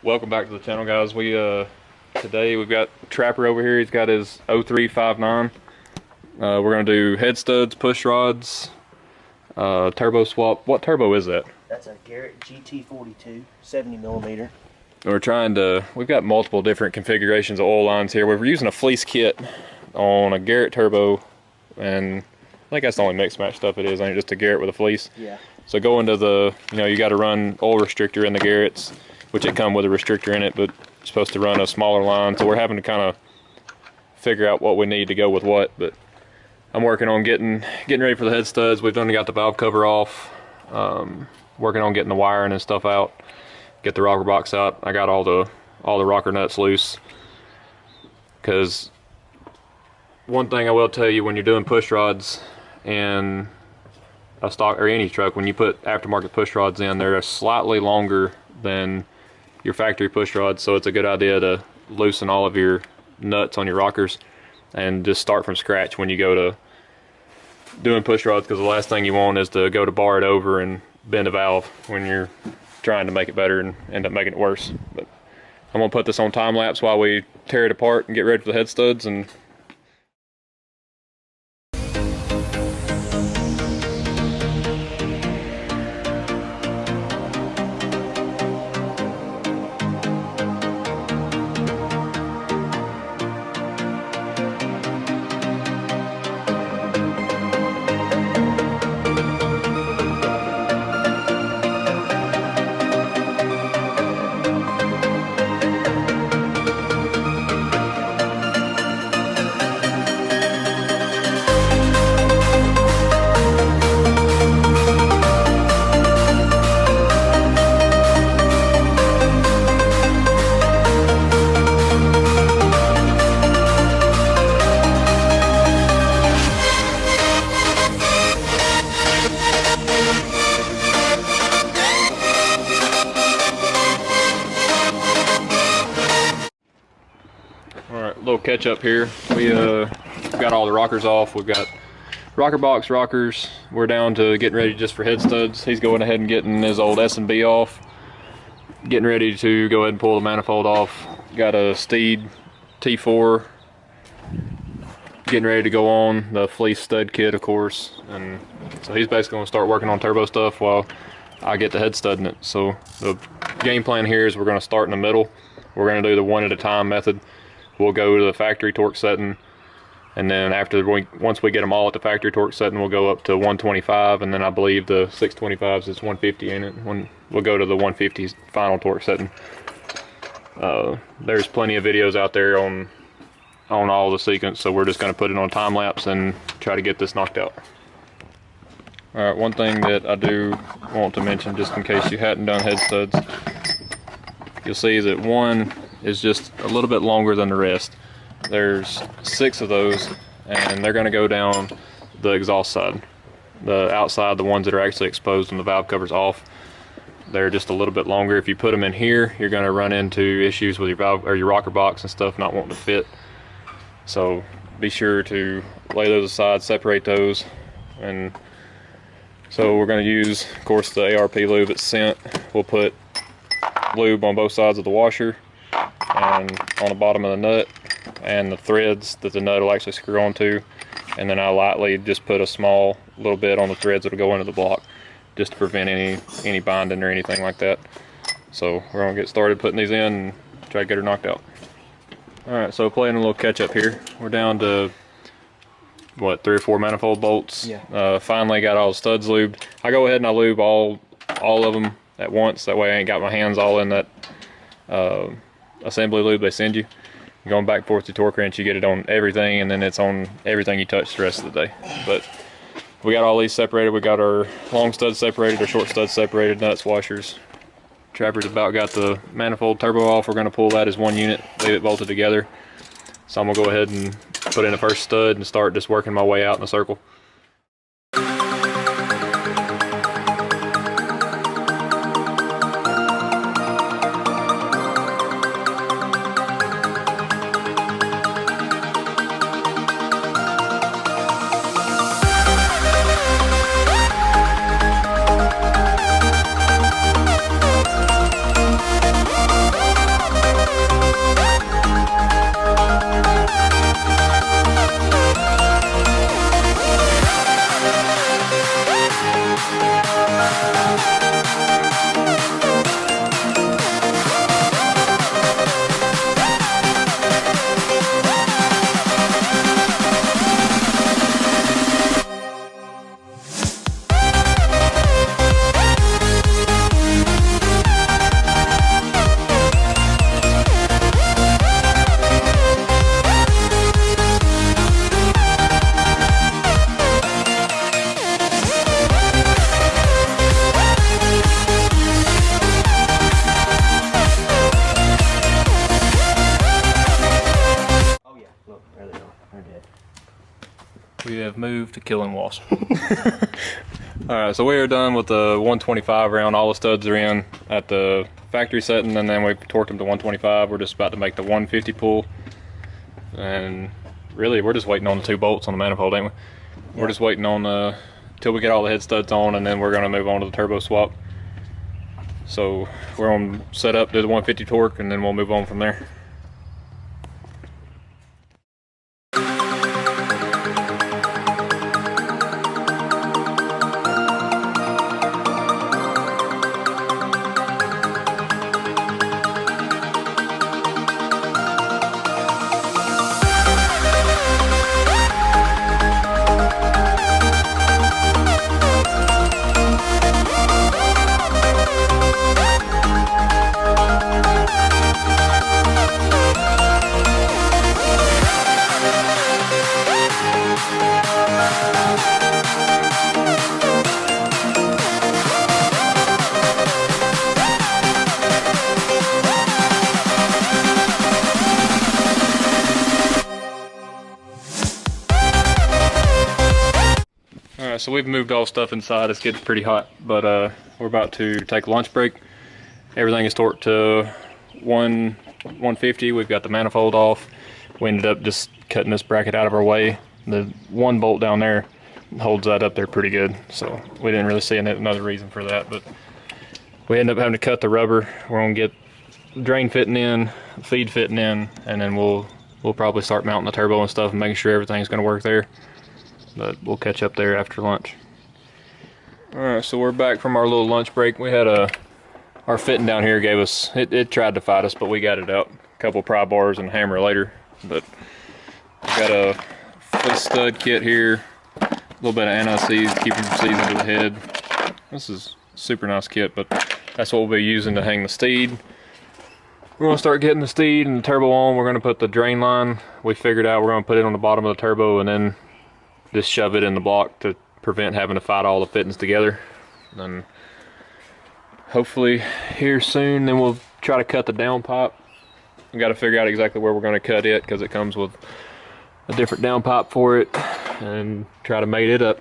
Welcome back to the channel, guys. Today we've got Trapper over here. He's got his 0359. We're gonna do head studs, push rods, turbo swap. What turbo is that? That's a Garrett GT42 70mm. We've got multiple different configurations of oil lines here. We're using a Fleece kit on a Garrett turbo, and I think that's the only mix match stuff it is. Ain't just a Garrett with a Fleece. Yeah. So go into the, you got to run oil restrictor in the Garretts, which it come with a restrictor in it, but you're supposed to run a smaller line. So we're having to kind of figure out what we need to go with what. But I'm working on getting ready for the head studs. We've only got the valve cover off. Working on getting the wiring and stuff out. Get the rocker box out. I got all the rocker nuts loose. Because one thing I will tell you, when you're doing push rods in a stock or any truck, when you put aftermarket push rods in, they're slightly longer than your factory push rods, so it's a good idea to loosen all of your nuts on your rockers and just start from scratch when you go to doing push rods, because the last thing you want is to go to bar it over and bend a valve when you're trying to make it better and end up making it worse. But I'm gonna put this on time lapse while we tear it apart and get ready for the head studs. And little catch up here. We got all the rockers off. We've got rocker box rockers. We're down to getting ready just for head studs. He's going ahead and getting his old S&B off, getting ready to go ahead and pull the manifold off. Got a Steed T4 getting ready to go on the Fleece stud kit, of course, and so he's basically going to start working on turbo stuff while I get the head studding it. So the game plan here is we're going to start in the middle. We're going to do the one at a time method. We'll go to the factory torque setting, and then once we get them all at the factory torque setting, we'll go up to 125, and then I believe the 625s is 150 in it. We'll go to the 150 final torque setting. There's plenty of videos out there on all the sequence, so we're just going to put it on time lapse and try to get this knocked out. All right, one thing that I do want to mention, just in case you hadn't done head studs, you'll see that one is just a little bit longer than the rest. There's 6 of those, and they're going to go down the exhaust side. The outside, the ones that are actually exposed and the valve cover's off, they're just a little bit longer. If you put them in here, you're going to run into issues with your valve or your rocker box and stuff not wanting to fit. So be sure to lay those aside, separate those. And so we're going to use, of course, the ARP lube that's sent. We'll put lube on both sides of the washer and on the bottom of the nut and the threads that the nut will actually screw onto, and then I lightly just put a small little bit on the threads that'll go into the block, just to prevent any binding or anything like that. So we're gonna get started putting these in and try to get her knocked out. Alright, so playing a little catch up here. We're down to what, 3 or 4 manifold bolts. Yeah. Finally got all the studs lubed. I go ahead and I lube all of them at once, that way I ain't got my hands all in that assembly lube they send you. You're going back and forth to torque wrench, you get it on everything, and then it's on everything you touch the rest of the day. But we got all these separated. We got our long studs separated, our short studs separated, nuts, washers. Trapper's about got the manifold turbo off. We're going to pull that as one unit, leave it bolted together. So I'm going to go ahead and put in the first stud and start just working my way out in a circle. We have moved to killing wasps. Alright, so we are done with the 125 round. All the studs are in at the factory setting, and then we torqued them to 125. We're just about to make the 150 pull. And really, we're just waiting on the 2 bolts on the manifold, ain't we? Yeah. We're just waiting on till we get all the head studs on, and then we're going to move on to the turbo swap. So we're going to set up, do the 150 torque, and then we'll move on from there. Alright, so we've moved all stuff inside. It's getting pretty hot, but we're about to take a lunch break. Everything is torqued to 150. We've got the manifold off. We ended up just cutting this bracket out of our way. The 1 bolt down there holds that up there pretty good, so we didn't really see another reason for that, but we ended up having to cut the rubber. We're gonna get drain fitting in, feed fitting in, and then we'll probably start mounting the turbo and stuff and making sure everything's gonna work there. But we'll catch up there after lunch. Alright, so we're back from our little lunch break. We had our fitting down here gave us, it tried to fight us, but we got it out. A couple pry bars and a hammer later. But we got a Fleece stud kit here, a little bit of anti-seize, keep them from seizing to the head. This is a super nice kit, but that's what we'll be using to hang the steed. We're going to start getting the steed and the turbo on. We're going to put the drain line. We figured out we're going to put it on the bottom of the turbo and then just shove it in the block to prevent having to fight all the fittings together. And hopefully here soon, then we'll try to cut the down pipe. We got to figure out exactly where we're going to cut it because it comes with a different down pipe for it, and try to mate it up.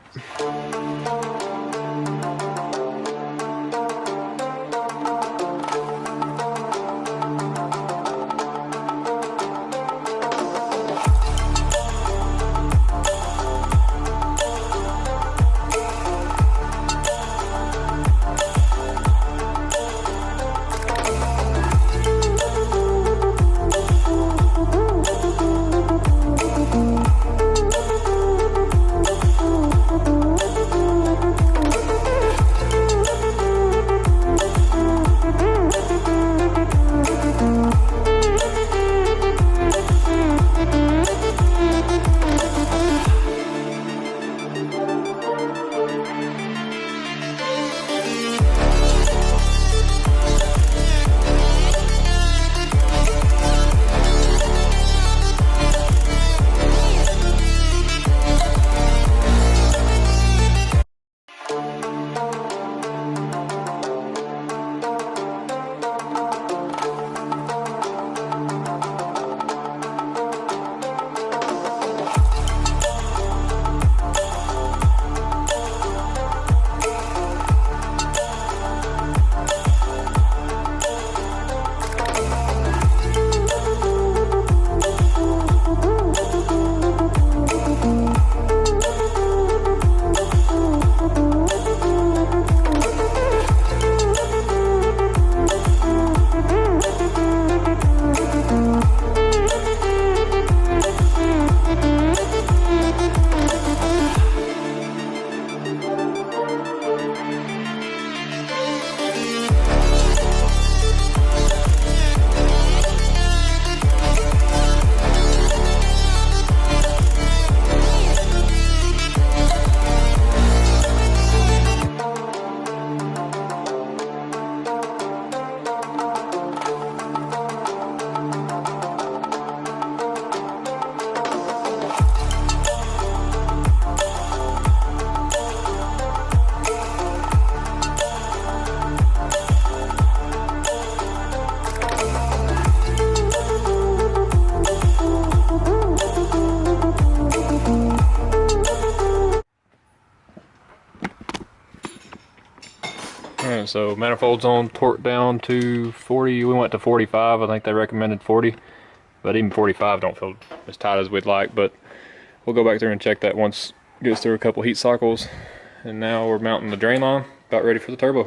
Alright, so manifold's on, torque down to 40. We went to 45. I think they recommended 40. But even 45 don't feel as tight as we'd like. But we'll go back there and check that once it gets through a couple heat cycles. And now we're mounting the drain line. About ready for the turbo.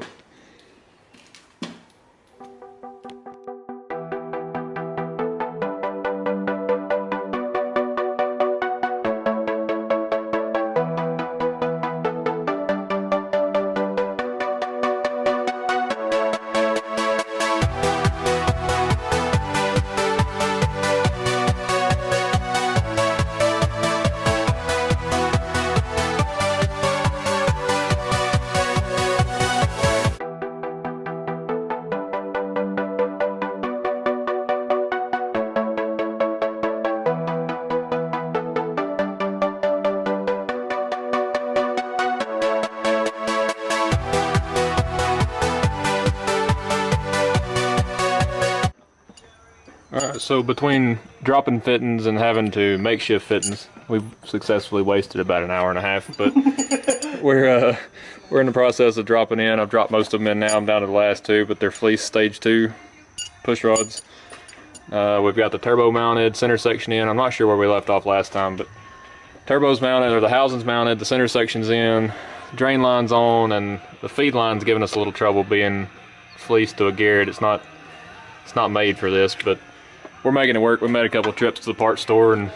Alright, so between dropping fittings and having to makeshift fittings, we've successfully wasted about an hour and a half, but we're in the process of dropping in. I've dropped most of them in now. I'm down to the last two, but they're Fleece stage 2 push rods. We've got the turbo mounted, center section in. I'm not sure where we left off last time, but turbo's mounted, or the housing's mounted, the center section's in, drain line's on, and the feed line's giving us a little trouble being fleeced to a Garrett. It's not made for this, but we're making it work. We made a couple trips to the parts store and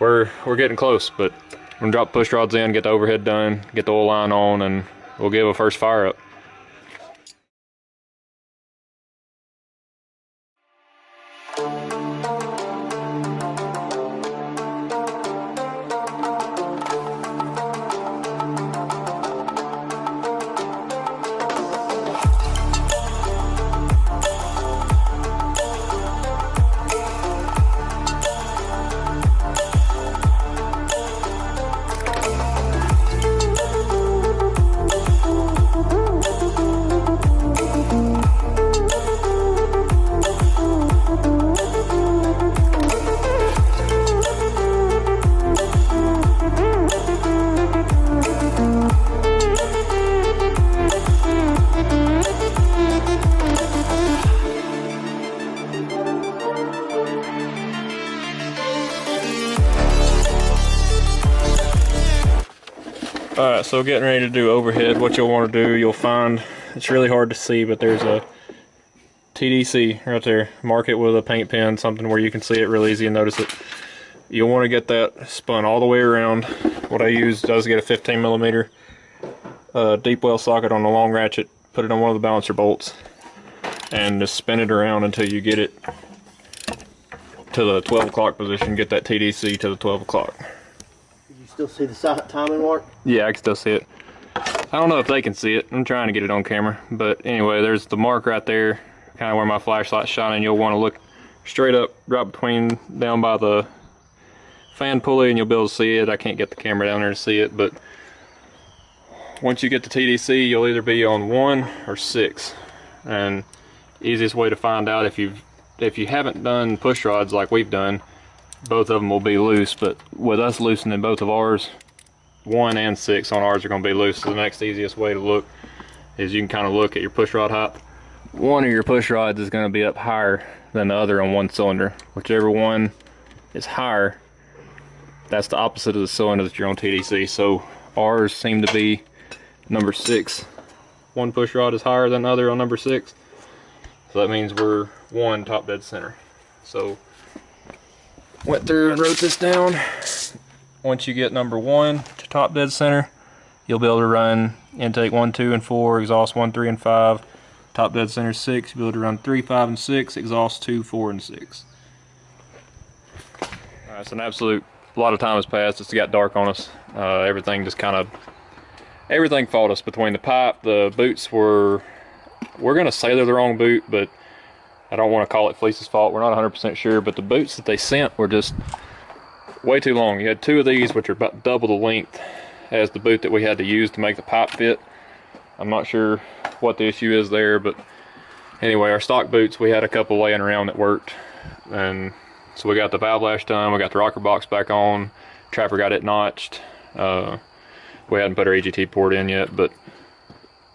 we're getting close, but we're gonna drop push rods in, get the overhead done, get the oil line on, and we'll give a first fire up. Alright, so getting ready to do overhead, what you'll want to do, you'll find, it's really hard to see, but there's a TDC right there. Mark it with a paint pen, something where you can see it real easy and notice it. You'll want to get that spun all the way around. What I use does get a 15mm deep well socket on the long ratchet, put it on one of the balancer bolts, and just spin it around until you get it to the 12 o'clock position, get that TDC to the 12 o'clock. Still see the timing mark? Yeah, I can still see it. I don't know if they can see it. I'm trying to get it on camera. But anyway, there's the mark right there, kind of where my flashlight's shining. You'll want to look straight up, right between, down by the fan pulley, and you'll be able to see it. I can't get the camera down there to see it, but once you get the TDC, you'll either be on 1 or 6. And easiest way to find out if you haven't done push rods like we've done, both of them will be loose, but with us loosening both of ours, 1 and 6 on ours are going to be loose. So the next easiest way to look is you can kind of look at your push rod height. One of your push rods is going to be up higher than the other on one cylinder. Whichever one is higher, that's the opposite of the cylinder that you're on TDC. So ours seem to be number 6. One push rod is higher than the other on number 6. So that means we're 1 top dead center. So went through and wrote this down. Once you get number 1 to top dead center, you'll be able to run intake 1, 2, and 4, exhaust 1, 3, and 5. Top dead center 6, you'll be able to run 3, 5, and 6, exhaust 2, 4, and 6. Alright, so a lot of time has passed. It's got dark on us. Everything just kind of, everything faulted us between the pipe. The boots we're gonna say they're the wrong boot, but I don't want to call it Fleece's fault. We're not 100% sure, but the boots that they sent were just way too long. You had 2 of these, which are about double the length as the boot that we had to use to make the pipe fit. I'm not sure what the issue is there, but anyway, our stock boots, we had a couple laying around that worked. And so we got the valve lash done, we got the rocker box back on, Trapper got it notched. We hadn't put our EGT port in yet, but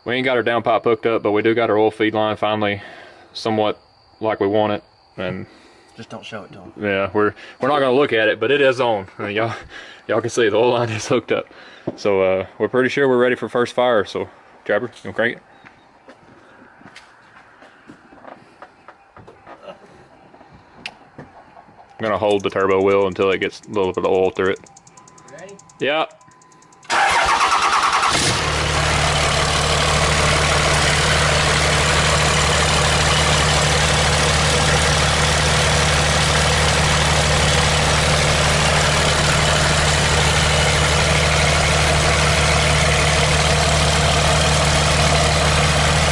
we ain't got our down pipe hooked up, but we do got our oil feed line finally somewhat like we want it. And just don't show it to them. yeah, we're not gonna look at it, but it is on. Y'all can see the oil line is hooked up. So we're pretty sure we're ready for first fire. So Trapper, you gonna crank it? I'm gonna hold the turbo wheel until it gets a little bit of oil through it. Ready? Yeah.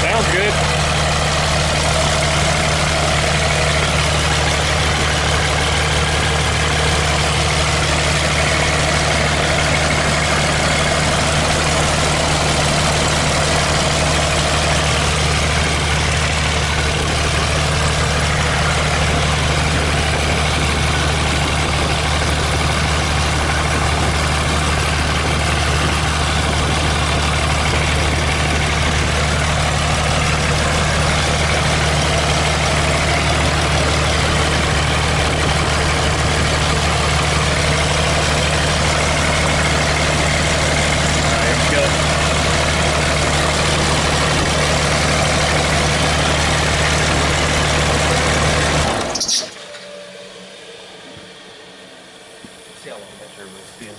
Sounds good.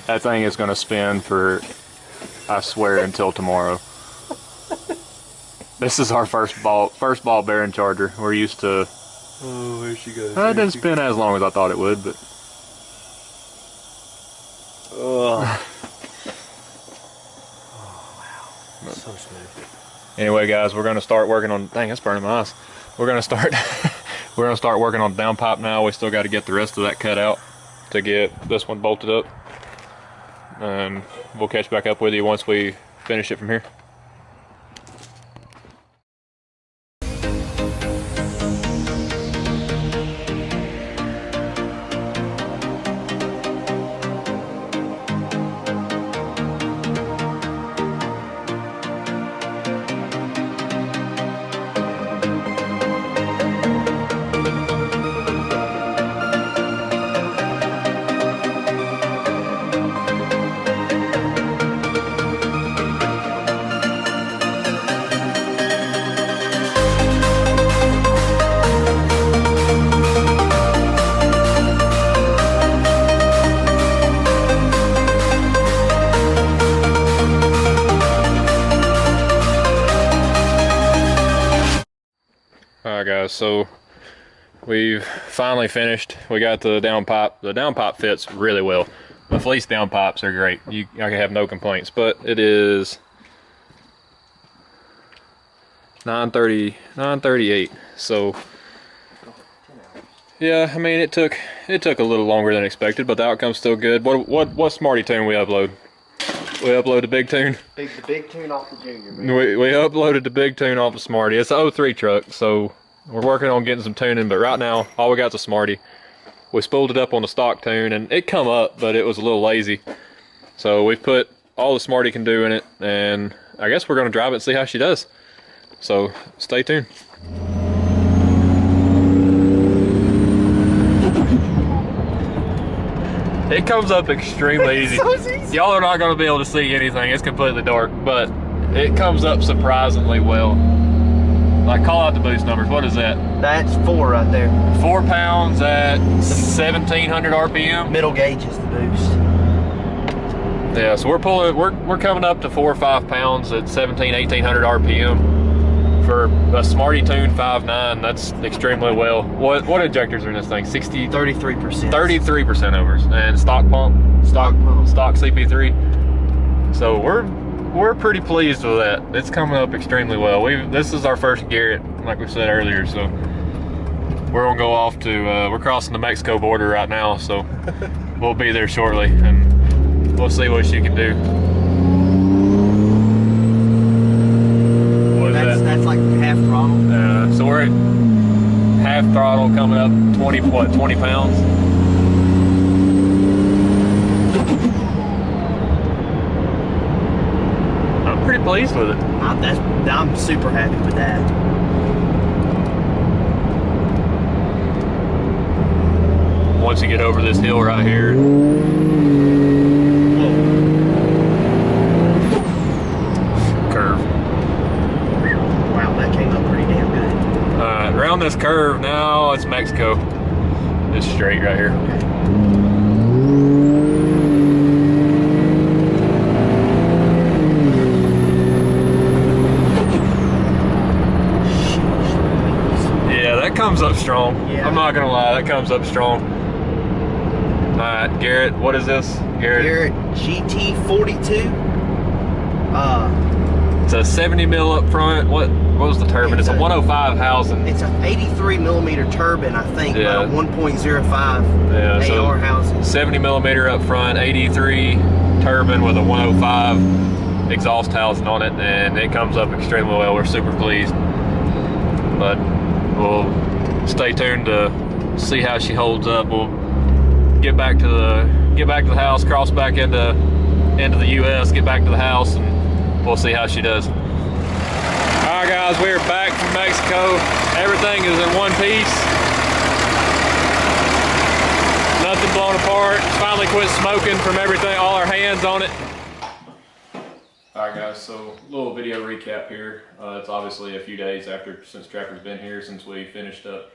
That thing is going to spin for, I swear, until tomorrow. This is our first ball bearing charger. We're used to. Oh, there she goes. It didn't spin as long as I thought it would, but. Oh, wow. So smooth. Anyway, guys, we're going to start working on. Dang, that's burning my eyes. We're going to start. We're going to start working on the down pipe now. We still got to get the rest of that cut out to get this one bolted up. And we'll catch back up with you once we finish it from here. Alright guys, so we've finally finished. We got the down pipe. The down pipe fits really well. The Fleece down pipes are great. I have no complaints, but it is 9:38. So yeah, I mean it took a little longer than expected, but the outcome's still good. What Smarty tune we upload? We uploaded the big tune. The big tune off the Junior. We uploaded the big tune off the Smarty. It's an 03 truck, so we're working on getting some tuning, but right now all we got is a Smarty. We spooled it up on the stock tune and it come up, but it was a little lazy. So we've put all the Smarty can do in it, and I guess we're gonna drive it and see how she does. So stay tuned. It comes up extremely easy. So easy. Y'all are not going to be able to see anything. It's completely dark, but it comes up surprisingly well. Like, call out the boost numbers. What is that? That's 4 right there. 4 pounds at 1,700 RPM. Middle gauge is the boost. Yeah, so we're coming up to 4 or 5 pounds at 1,800 RPM. For a Smarty Tune 5.9, that's extremely well. What injectors are in this thing? 60? 33%. 33% overs. And stock pump? Stock CP3. So we're pretty pleased with that. It's coming up extremely well. This is our first Garrett, like we said earlier, so we're gonna go off to, we're crossing the Mexico border right now, so we'll be there shortly, and we'll see what she can do. That's like half throttle. So we're at half throttle, coming up 20 pounds. I'm pretty pleased with it. I'm super happy with that. Once you get over this hill right here. Curve. Wow, that came up pretty damn good. Alright, around this curve now, it's Mexico. It's straight right here. Yeah, that comes up strong. Yeah. I'm not gonna lie, that comes up strong. Alright, Garrett, what is this? Garrett GT42. It's a 70 mil up front. What was the turbine? It's a 105 housing. It's an 83 millimeter turbine, I think, Yeah. but a 1.05 Yeah, so AR housing. 70 millimeter up front, 83 turbine with a 105 exhaust housing on it, and it comes up extremely well. We're super pleased. But we'll stay tuned to see how she holds up. We'll get back to the house, cross back into the US, get back to the house, and we'll see how she does. All right, guys, we are back from Mexico. Everything is in one piece. Nothing blown apart. Finally quit smoking from everything, all our hands on it. All right, guys, so a little video recap here. It's obviously a few days since Trapper's been here, since we finished up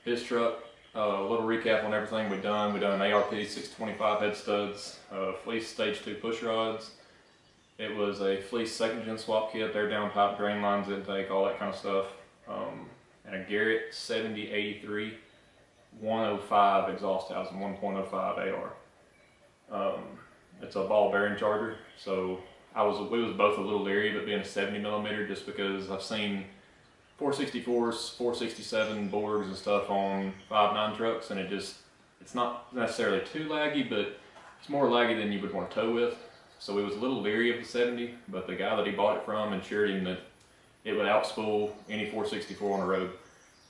his truck. A little recap on everything we've done. We've done ARP 625 head studs, Fleece stage 2 push rods. It was a Fleece second gen swap kit, their downpipe, drain lines, intake, all that kind of stuff. And a Garrett 7083 105 exhaust housing, 1.05 AR. It's a ball bearing charger, so we was both a little leery, but being a 70 millimeter, just because I've seen 464s, 467 Borgs and stuff on 5.9 trucks, and it's not necessarily too laggy, but it's more laggy than you would want to tow with. So we was a little leery of the 70, but the guy that he bought it from assured him that it would outspool any 464 on the road.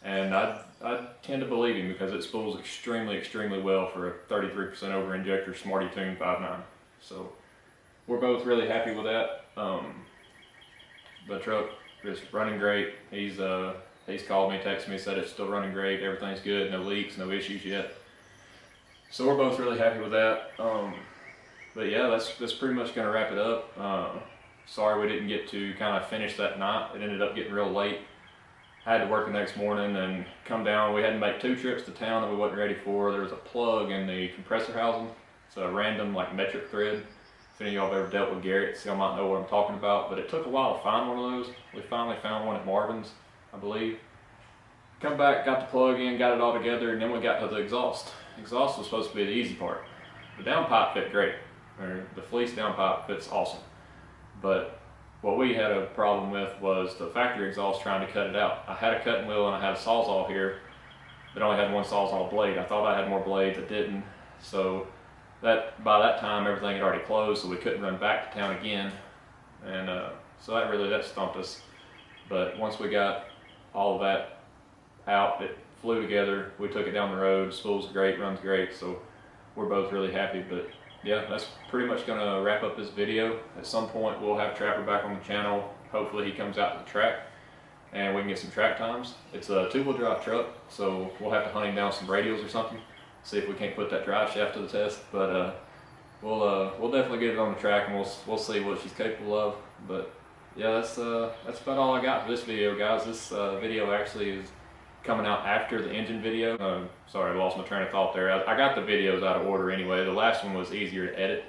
And I tend to believe him, because it spools extremely, extremely well for a 33% over injector Smarty Tune 5.9. So we're both really happy with that. The truck is running great. He's called me, texted me, said it's still running great, everything's good, no leaks, no issues yet. So we're both really happy with that. But yeah, that's pretty much gonna wrap it up. Sorry we didn't get to kind of finish that night. It ended up getting real late. I had to work the next morning and come down. We had to make 2 trips to town that we wasn't ready for. There was a plug in the compressor housing. It's a random like metric thread. If any of y'all have ever dealt with Garrett, y'all might know what I'm talking about, but it took a while to find one of those. We finally found one at Marvin's, I believe. Come back, got the plug in, got it all together, and then we got to the exhaust. Exhaust was supposed to be the easy part. The downpipe fit great. The Fleece downpipe fits awesome. But what we had a problem with was the factory exhaust trying to cut it out. I had a cutting wheel and I had a Sawzall here, but only had one Sawzall blade. I thought I had more blades, I didn't. So by that time everything had already closed, so we couldn't run back to town again. And so that stumped us. But once we got all of that out, it flew together. We took it down the road. Spool's great, runs great, so we're both really happy. But yeah, that's pretty much gonna wrap up this video. At some point we'll have Trapper back on the channel. Hopefully he comes out to the track and we can get some track times. It's a 2-wheel drive truck, so we'll have to hunt him down some radials or something, see if we can't put that drive shaft to the test. But we'll definitely get it on the track, and we'll see what she's capable of. But yeah, that's about all I got for this video, guys. This video actually is coming out after the engine video. Sorry, I lost my train of thought there. I got the videos out of order anyway. The last one was easier to edit,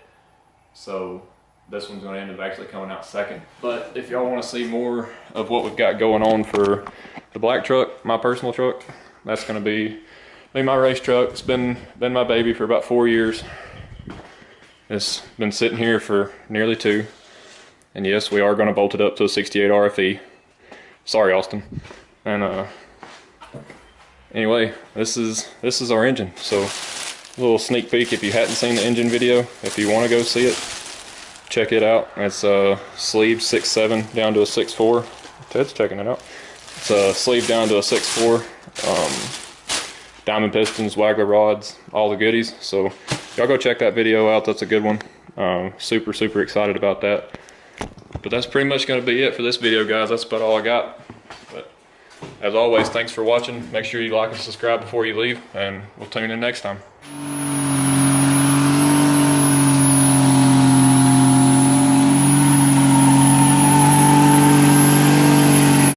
so this one's going to end up actually coming out second. But if y'all want to see more of what we've got going on for the black truck, my personal truck, that's going to be my race truck. It's been my baby for about 4 years. It's been sitting here for nearly 2. And yes, we are going to bolt it up to a 68 RFE. Sorry, Austin. And anyway, this is our engine. So a little sneak peek if you hadn't seen the engine video. If you want to go see it, check it out. It's sleeve 6.7 down to a 6.4. Ted's checking it out. It's a sleeve down to a 6.4. Diamond pistons, waggler rods, all the goodies. So y'all go check that video out. That's a good one. Super excited about that. But that's pretty much going to be it for this video, guys. That's about all I got. But as always, thanks for watching. Make sure you like and subscribe before you leave, and we'll tune in next time.